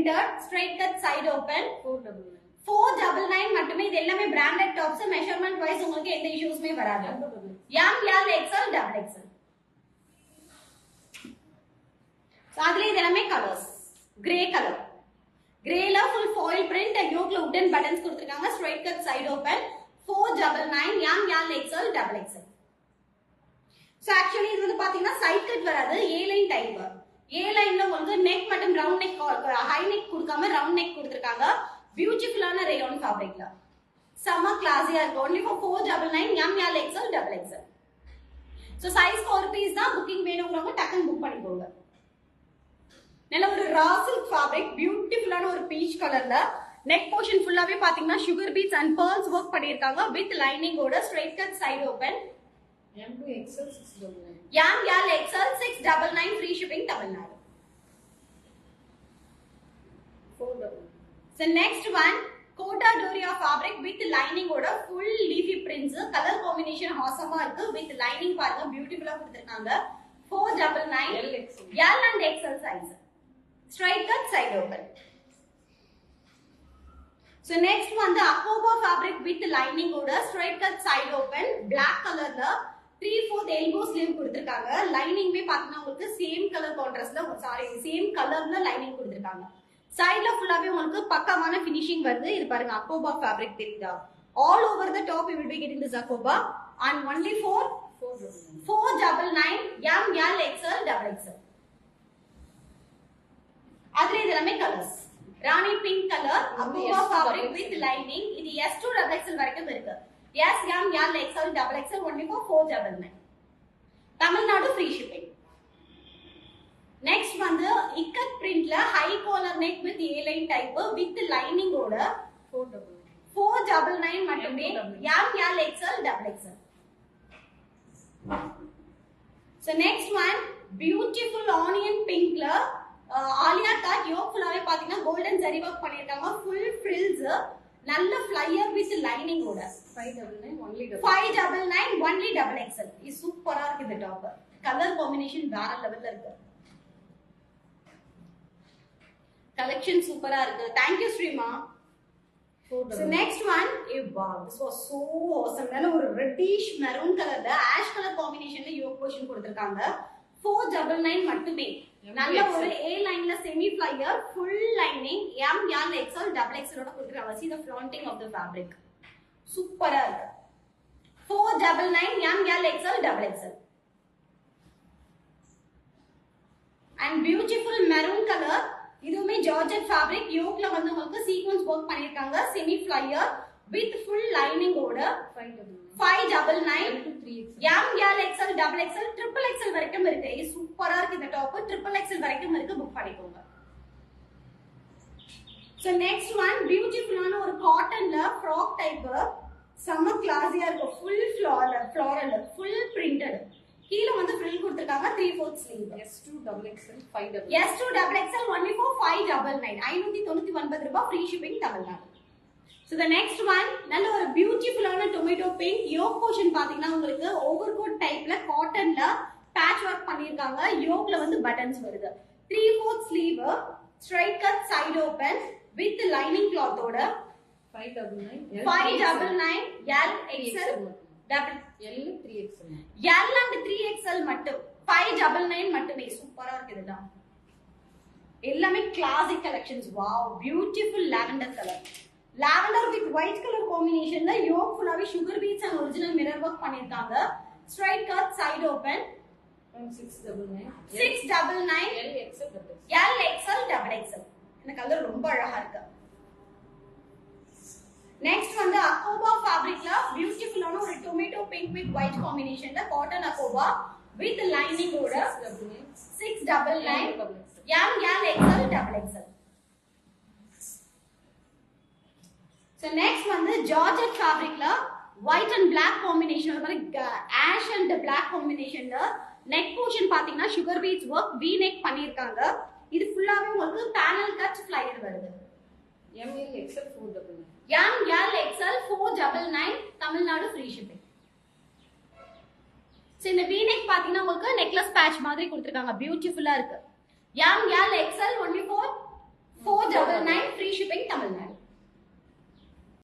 printed, straight cut side open. 499 மட்டுமே. இது எல்லாமே branded tops. Measurement wise உங்களுக்கு எந்த issuesமே வராது. M, L, XL, double XL. So அதுல இது எல்லாமே colors. Grey color. Grey la full foil print and yoke la wooden buttons கொடுத்திருக்காங்க. Straight cut side open. 499 M, L, XL, double XL. So actually இது வந்து பாத்தீங்கன்னா side cut வராது. A line type. A line ல உங்களுக்கு neck மற்றும் round neck, high neck கொடுக்காம round neck கொடுத்திருக்காங்க. Beautiful rayon fabric la. Summer classy are only for 499 M, L, XL, double XL. So size 4 piece தான் booking வேணும்ங்கறவங்க டக்குன்னு book பண்ணிக்கோங்க. நல்ல ஒரு raw silk fabric, beautiful ஒரு peach colorல. Neck portion full-ஆவே பாத்தீங்கன்னா sugar beads and pearls work பண்ணிருக்காங்க with lining ஓட straight cut side open. M to XL 699. M, L, XL 699 free shipping Tamil Nadu. 499. So next one, Kota Doria fabric with lining oda full leafy prints, color combination awesome இருக்கு with lining பாருங்க பியூட்டிஃபுல்லா கொடுத்திருக்காங்க. 499 L and XL size. Straight cut side open. So next one the Akoba fabric with lining oda straight cut side open, black color la 3/4 elbow sleeve கொடுத்திருக்காங்க. lining மே பாத்தீங்கன்னா உங்களுக்கு same color contrastல same colorல lining கொடுத்திருக்காங்க. Side la full-ஆவே உங்களுக்கு பக்காவான finishing வருது. இது பாருங்க Akoba fabric தெரியுதா? All over the top you will be getting this Akoba and only for 499 M, L, XL, double XL. அதுல இது எல்லாமே colors. Rani pink color, Akoba fabric with lining. இது S to double XL வரைக்கும் இருக்கு. S, M, L, XL, double XL only for 499. Tamil Nadu free shipping. Next வந்து ikat printல high collar neck with A line type with lining ஓட 499 மட்டுமே. M, L, XL, double XL. So next one beautiful onion pinkல alia cut yoke full-ஆவே பாத்தீங்கன்னா golden zari work பண்ணிருக்காங்க. full frills, நல்ல flyer with lining ஓட 599 only double XL. இது சூப்பரா இருக்கு இந்த டாப். கலர் காம்பினேஷன் வேற லெவல்ல இருக்கு. Collection super இருக்கு. Thank you Srima. So next one, wow, this was so awesome. நல்ல ஒரு reddish maroon colorல ash color combinationல yoke portion கொடுத்திருக்காங்க. 499 மட்டுமே. நல்ல ஒரு A lineல semi flyer full lining M, L, XL, double XL ஓட கொடுத்திருக்காங்க. See the flaunting of the fabric. சூப்பரா இருக்கு. 499 M, L, XL, double XL. And beautiful maroon color. இதுவுமே Georgette fabric, yokeல வந்து உங்களுக்கு sequence work பண்ணிருக்காங்க. semi flyer with full lining ஓட 599 M, L, XL, double XL, triple XL வரைக்கும் இருக்கு. இது சூப்பரா இருக்கு இந்த டாப். triple XL வரைக்கும் இருக்கு, புக் பண்ணிக்கோங்க. So next one beautiful ஒரு காட்டன்ல frock type, செம்ம கிளாஸியா இருக்கு. full floral, full printed. கீழ வந்து frill கொடுத்திருக்காங்க. 3/4 sleeve. S2 double XL 599. S2 double XL only for 599. 599 ரூபாய் free shipping Tamil Nadu. So the next one நல்ல ஒரு பியூட்டிஃபுல்லான tomato pink. yoke portion பாத்தீங்கன்னா உங்களுக்கு overcoat typeல காட்டன்ல patch work பண்ணிருக்காங்க. yokeல வந்து buttons வருது. 3/4 sleeve, straight cut side open with lining cloth ஓட 599 L, XL, double L 3XL. L and 3XL மட்டும் 599 மட்டுமே. சூப்பரா இருக்கு இதுதான். எல்லாமே classic collections. Wow, beautiful lavender color. Lavender with white color combination ல yoke full-ஆவே sugar beads and original mirror work பண்ணிருக்காங்க. Straight cut side open 699 699 L, XL, double XL. L, XL, double XL. இந்த colour ரொம்ப அழகா இருக்கு. Next வந்து அக்கோபா ஃபேப்ரிக்ல பியூட்டிஃபுல்லான ஒரு டொமேட்டோ பிங்க் வித் ஒயிட் காம்பினேஷன்ல காட்டன் அக்கோபா வித் லைனிங் ஓட 699 M, L, XL, double XL. So next வந்து Georgette fabricல white and black combination, ஒரு மாதிரி ash and black combinationல neck portion பாத்தீங்கன்னா sugar beads work V neck பண்ணிருக்காங்க. இது ஃபுல்லாவே உங்களுக்கு panel cut flyer வருது. M, L, XL 499. M, L, XL 499 Tamil Nadu free shipping. So இந்த V neck பாத்தீங்கன்னா உங்களுக்கு necklace patch மாதிரி கொடுத்திருக்காங்க. பியூட்டிஃபுல்லா இருக்கு. M, L, XL only for 499. shipping, Tamil Nadu.